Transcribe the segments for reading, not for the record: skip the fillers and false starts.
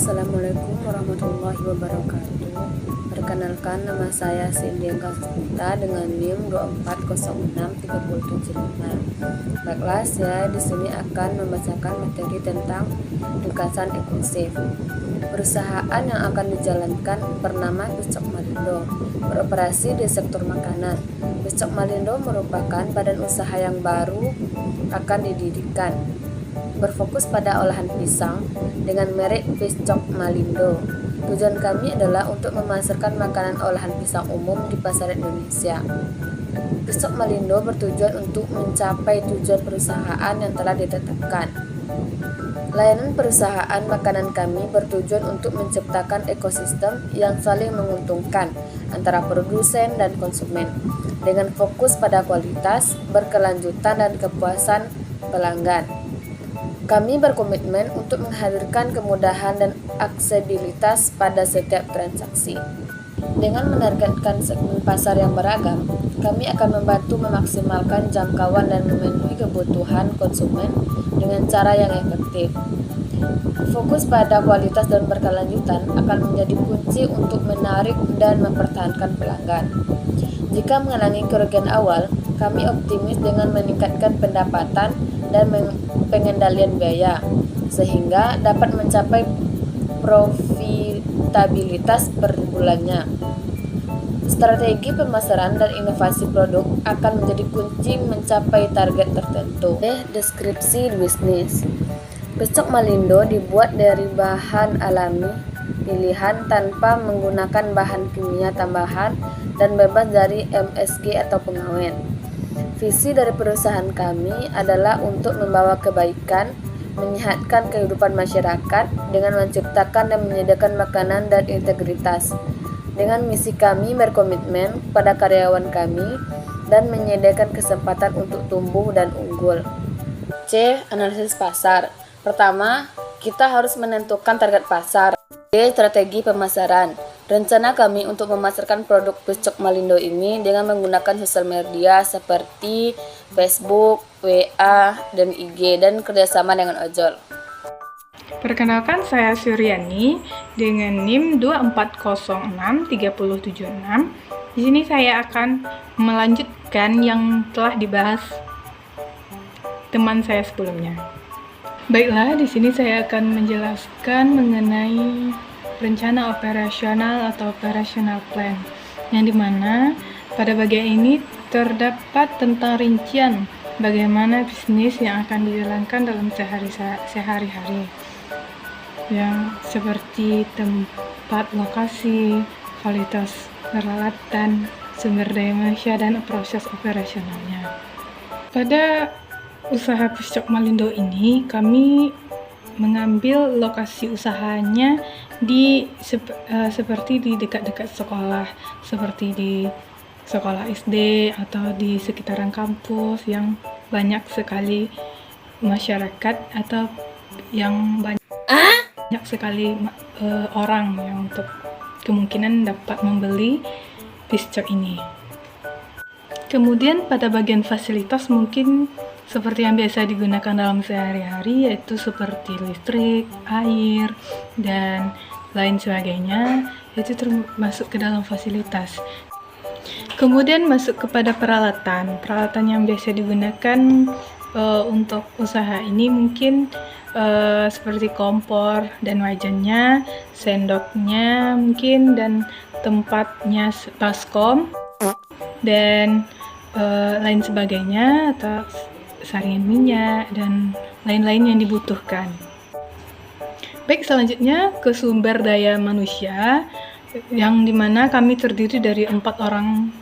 Assalamualaikum warahmatullahi wabarakatuh. Perkenalkan, nama saya Cindy Kasita dengan NIM 2406375. Baiklah, saya di sini akan membacakan materi tentang ringkasan eksklusif. Perusahaan yang akan dijalankan bernama Piscok Malindo, beroperasi di sektor makanan. Piscok Malindo merupakan badan usaha yang baru akan didirikan, berfokus pada olahan pisang dengan merek Piscok Malindo. Tujuan kami adalah untuk memasarkan makanan olahan pisang umum di pasar Indonesia. Piscok Malindo bertujuan untuk mencapai tujuan perusahaan yang telah ditetapkan. Layanan perusahaan makanan kami bertujuan untuk menciptakan ekosistem yang saling menguntungkan antara produsen dan konsumen, dengan fokus pada kualitas, berkelanjutan, dan kepuasan pelanggan. Kami berkomitmen untuk menghadirkan kemudahan dan aksesibilitas pada setiap transaksi. Dengan menargetkan segmen pasar yang beragam, kami akan membantu memaksimalkan jangkauan dan memenuhi kebutuhan konsumen dengan cara yang efektif. Fokus pada kualitas dan berkelanjutan akan menjadi kunci untuk menarik dan mempertahankan pelanggan. Jika mengalami kerugian awal, kami optimis dengan meningkatkan pendapatan dan pengendalian biaya, sehingga dapat mencapai profitabilitas per bulannya. Strategi pemasaran dan inovasi produk akan menjadi kunci mencapai target tertentu. Deskripsi bisnis. Piscok Malindo dibuat dari bahan alami pilihan tanpa menggunakan bahan kimia tambahan dan bebas dari MSG atau pengawet. Visi dari perusahaan kami adalah untuk membawa kebaikan, menyehatkan kehidupan masyarakat dengan menciptakan dan menyediakan makanan dan integritas. Dengan misi kami berkomitmen pada karyawan kami dan menyediakan kesempatan untuk tumbuh dan unggul. C. Analisis pasar. Pertama, kita harus menentukan target pasar. D. Strategi pemasaran. Rencana kami untuk memasarkan produk Piscok Malindo ini dengan menggunakan sosial media seperti Facebook, WA, dan IG, dan kerjasama dengan ojol. Perkenalkan, saya Suryani dengan NIM 2406376. Di sini saya akan melanjutkan yang telah dibahas teman saya sebelumnya. Baiklah, di sini saya akan menjelaskan mengenai rencana operasional atau operational plan, yang dimana pada bagian ini terdapat tentang rincian bagaimana bisnis yang akan dijalankan dalam sehari-hari, yang seperti tempat, lokasi, kualitas peralatan, sumber daya manusia, dan proses operasionalnya. Pada usaha Piscok Malindo ini, kami mengambil lokasi usahanya seperti di dekat-dekat sekolah, seperti di sekolah SD atau di sekitaran kampus yang banyak sekali masyarakat atau yang banyak sekali orang yang untuk kemungkinan dapat membeli Piscok ini. Kemudian pada bagian fasilitas mungkin seperti yang biasa digunakan dalam sehari-hari, yaitu seperti listrik, air, dan lain sebagainya, itu termasuk ke dalam fasilitas. Kemudian masuk kepada peralatan yang biasa digunakan untuk usaha ini mungkin seperti kompor dan wajannya, sendoknya mungkin, dan tempatnya baskom, dan lain sebagainya, atau saringan minyak, dan lain-lain yang dibutuhkan. Baik, selanjutnya ke sumber daya manusia, yang dimana kami terdiri dari 4 orang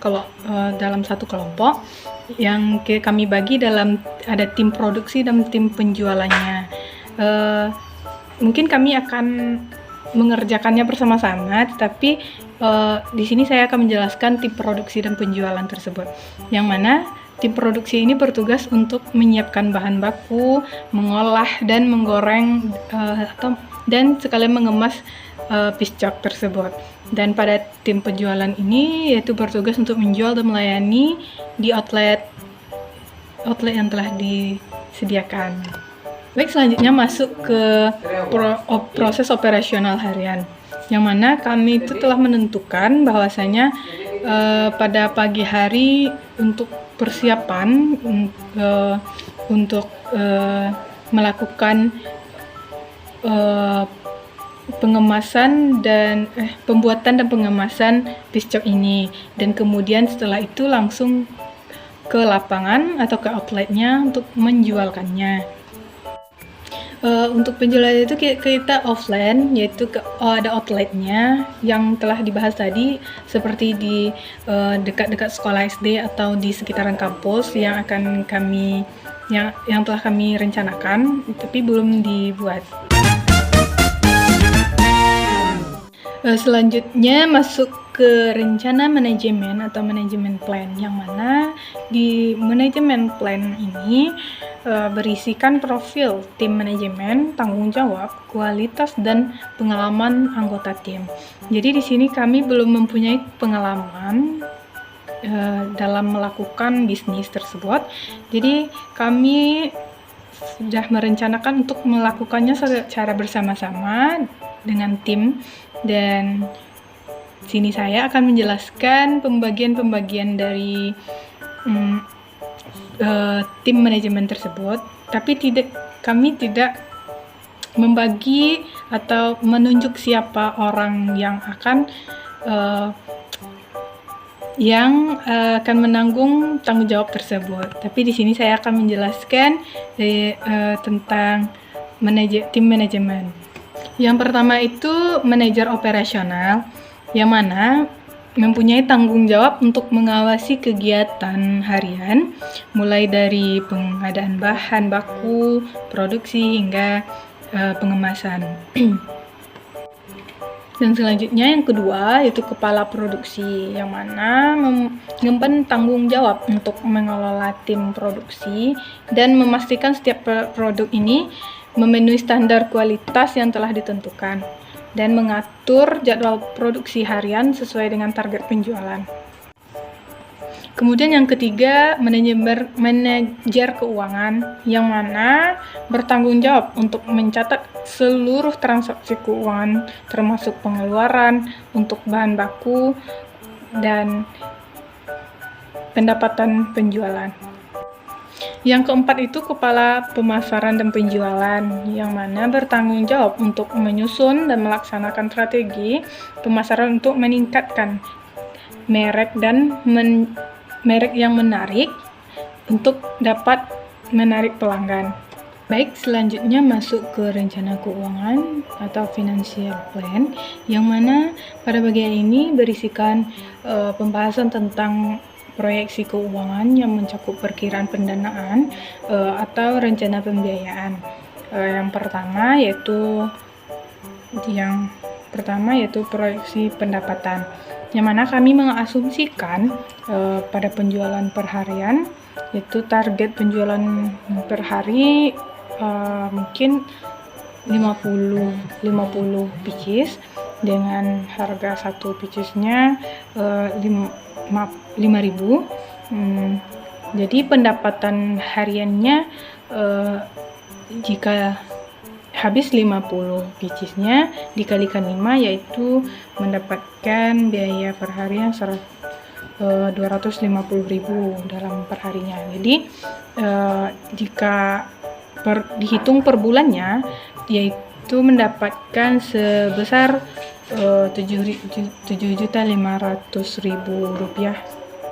dalam satu kelompok, yang kami bagi dalam ada tim produksi dan tim penjualannya. Mungkin kami akan mengerjakannya bersama-sama, tetapi di sini saya akan menjelaskan tim produksi dan penjualan tersebut, yang mana tim produksi ini bertugas untuk menyiapkan bahan baku, mengolah dan menggoreng dan sekalian mengemas piscok tersebut. Dan pada tim penjualan ini yaitu bertugas untuk menjual dan melayani di outlet yang telah disediakan. Baik, selanjutnya masuk ke proses operasional harian, yang mana kami itu telah menentukan bahwasanya pada pagi hari untuk persiapan untuk melakukan pengemasan dan pembuatan dan pengemasan piscok ini, dan kemudian setelah itu langsung ke lapangan atau ke outletnya untuk menjualkannya. Untuk penjualan itu kita offline, yaitu ada outletnya yang telah dibahas tadi, seperti di dekat-dekat sekolah SD atau di sekitaran kampus yang akan kami yang telah kami rencanakan, tapi belum dibuat. Selanjutnya masuk ke rencana manajemen atau manajemen plan, yang mana di manajemen plan ini berisikan profil tim manajemen, tanggung jawab, kualitas, dan pengalaman anggota tim. Jadi di sini kami belum mempunyai pengalaman dalam melakukan bisnis tersebut. Jadi kami sudah merencanakan untuk melakukannya secara bersama-sama dengan tim, dan sini saya akan menjelaskan pembagian-pembagian dari tim manajemen tersebut, tapi kami tidak membagi atau menunjuk siapa orang yang akan menanggung tanggung jawab tersebut. Tapi di sini saya akan menjelaskan tentang tim manajemen. Yang pertama itu manajer operasional, yang mana mempunyai tanggung jawab untuk mengawasi kegiatan harian, mulai dari pengadaan bahan baku, produksi, hingga pengemasan. Dan selanjutnya yang kedua yaitu kepala produksi, yang mana mengemban tanggung jawab untuk mengelola tim produksi dan memastikan setiap produk ini memenuhi standar kualitas yang telah ditentukan, dan mengatur jadwal produksi harian sesuai dengan target penjualan. Kemudian yang ketiga, manajer keuangan, yang mana bertanggung jawab untuk mencatat seluruh transaksi keuangan, termasuk pengeluaran untuk bahan baku dan pendapatan penjualan. Yang keempat itu kepala pemasaran dan penjualan, yang mana bertanggung jawab untuk menyusun dan melaksanakan strategi pemasaran untuk meningkatkan merek dan merek yang menarik untuk dapat menarik pelanggan. Baik, selanjutnya masuk ke rencana keuangan atau financial plan, yang mana pada bagian ini berisikan pembahasan tentang proyeksi keuangan yang mencakup perkiraan pendanaan atau rencana pembiayaan. Yang pertama yaitu proyeksi pendapatan, yang mana kami mengasumsikan pada penjualan per harian, yaitu target penjualan per hari mungkin 50 pieces, dengan harga satu piecesnya 5.000. Jadi pendapatan hariannya jika habis 50 piecesnya dikalikan 5, yaitu mendapatkan biaya per harian 250.000 dalam perharinya. Jadi jika dihitung per bulannya, yaitu mendapatkan sebesar 7.500.000 rupiah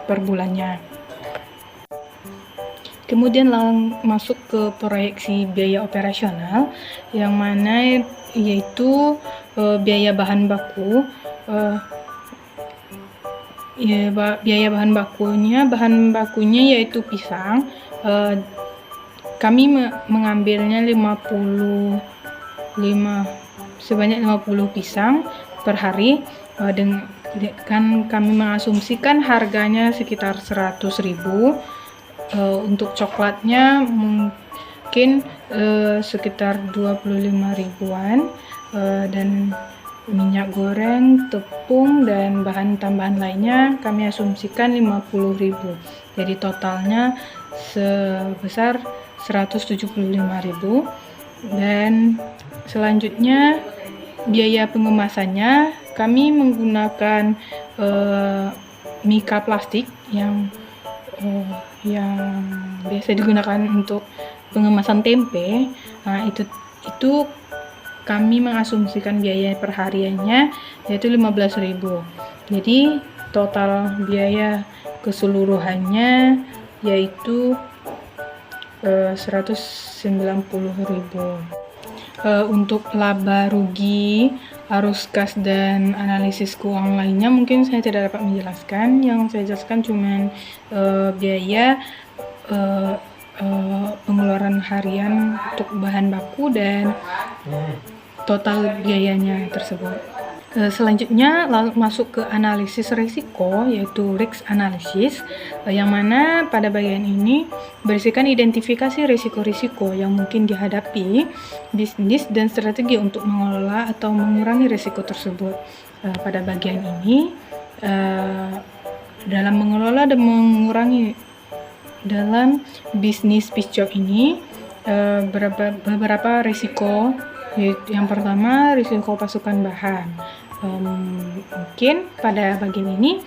per bulannya. Kemudian masuk ke proyeksi biaya operasional, yang mana yaitu biaya bahan baku. Biaya bahan bakunya yaitu pisang. Kami mengambilnya sebanyak 50 pisang per hari, dengan kami mengasumsikan harganya sekitar 100.000. Untuk coklatnya mungkin sekitar 25.000-an, dan minyak goreng, tepung, dan bahan tambahan lainnya kami asumsikan 50.000. Jadi totalnya sebesar 175.000. Dan selanjutnya biaya pengemasannya kami menggunakan mika plastik yang biasa digunakan untuk pengemasan tempe. Nah, itu kami mengasumsikan biaya perhariannya yaitu 15.000. Jadi total biaya keseluruhannya yaitu 190.000. Untuk laba rugi, arus kas dan analisis keuangan lainnya mungkin saya tidak dapat menjelaskan. Yang saya jelaskan cuman biaya pengeluaran harian untuk bahan baku dan total biayanya tersebut. Selanjutnya masuk ke analisis risiko, yaitu risk analysis, yang mana pada bagian ini berisikan identifikasi risiko-risiko yang mungkin dihadapi bisnis dan strategi untuk mengelola atau mengurangi risiko tersebut. Pada bagian ini dalam mengelola dan mengurangi dalam bisnis piscok ini beberapa risiko. Yang pertama, risiko pasukan bahan. Mungkin pada bagian ini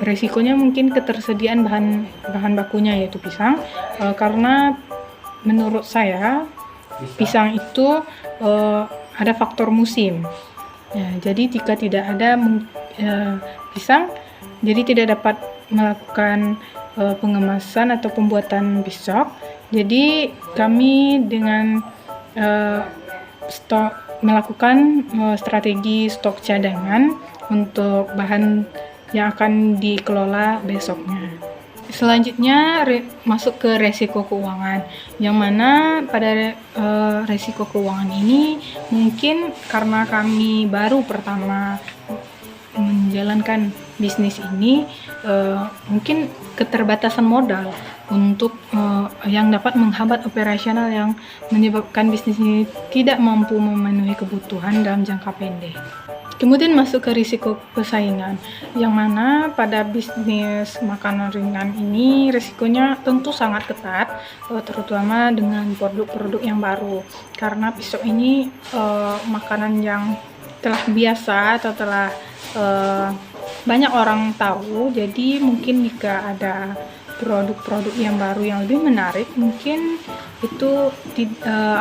risikonya mungkin ketersediaan bahan bakunya yaitu pisang, karena menurut saya pisang itu ada faktor musim. Jadi jika tidak ada pisang, jadi tidak dapat melakukan pengemasan atau pembuatan piscok. Jadi kami dengan melakukan strategi stok cadangan untuk bahan yang akan dikelola besoknya. Selanjutnya masuk ke resiko keuangan, yang mana pada resiko keuangan ini mungkin karena kami baru pertama menjalankan bisnis ini, mungkin keterbatasan modal untuk yang dapat menghambat operasional yang menyebabkan bisnis ini tidak mampu memenuhi kebutuhan dalam jangka pendek. Kemudian masuk ke risiko persaingan, yang mana pada bisnis makanan ringan ini risikonya tentu sangat ketat, terutama dengan produk-produk yang baru, karena pisau ini makanan yang telah biasa atau telah banyak orang tahu. Jadi mungkin jika ada produk-produk yang baru yang lebih menarik, mungkin itu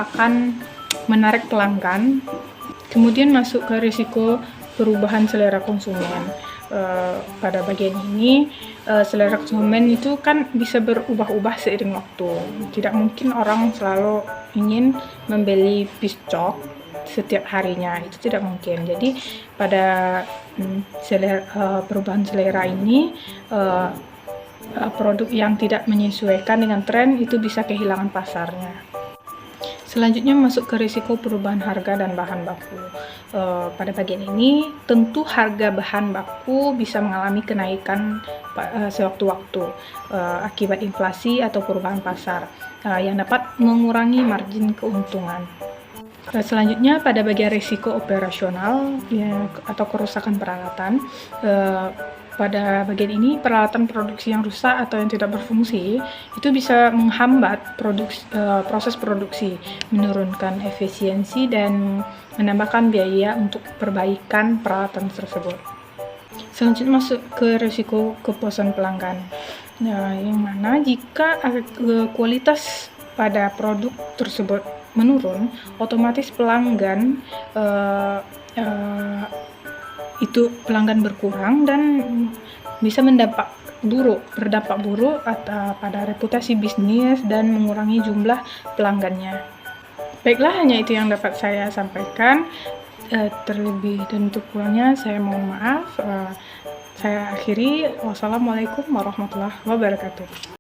akan menarik pelanggan. Kemudian masuk ke risiko perubahan selera konsumen. Pada bagian ini selera konsumen itu kan bisa berubah-ubah seiring waktu. Tidak mungkin orang selalu ingin membeli piscok setiap harinya, itu tidak mungkin. Jadi pada perubahan selera ini produk yang tidak menyesuaikan dengan tren itu bisa kehilangan pasarnya. Selanjutnya masuk ke risiko perubahan harga dan bahan baku. Pada bagian ini tentu harga bahan baku bisa mengalami kenaikan sewaktu-waktu akibat inflasi atau perubahan pasar yang dapat mengurangi margin keuntungan. Selanjutnya pada bagian risiko operasional atau kerusakan peralatan. Pada bagian ini peralatan produksi yang rusak atau yang tidak berfungsi itu bisa menghambat proses produksi, menurunkan efisiensi dan menambahkan biaya untuk perbaikan peralatan tersebut. Selanjutnya masuk ke risiko kepuasan pelanggan. Yang mana jika kualitas pada produk tersebut menurun, otomatis pelanggan pelanggan berkurang dan bisa berdampak buruk pada reputasi bisnis dan mengurangi jumlah pelanggannya. Baiklah, hanya itu yang dapat saya sampaikan. Terlebih dan untuk kurangnya saya mohon maaf. Saya akhiri. Wassalamualaikum warahmatullahi wabarakatuh.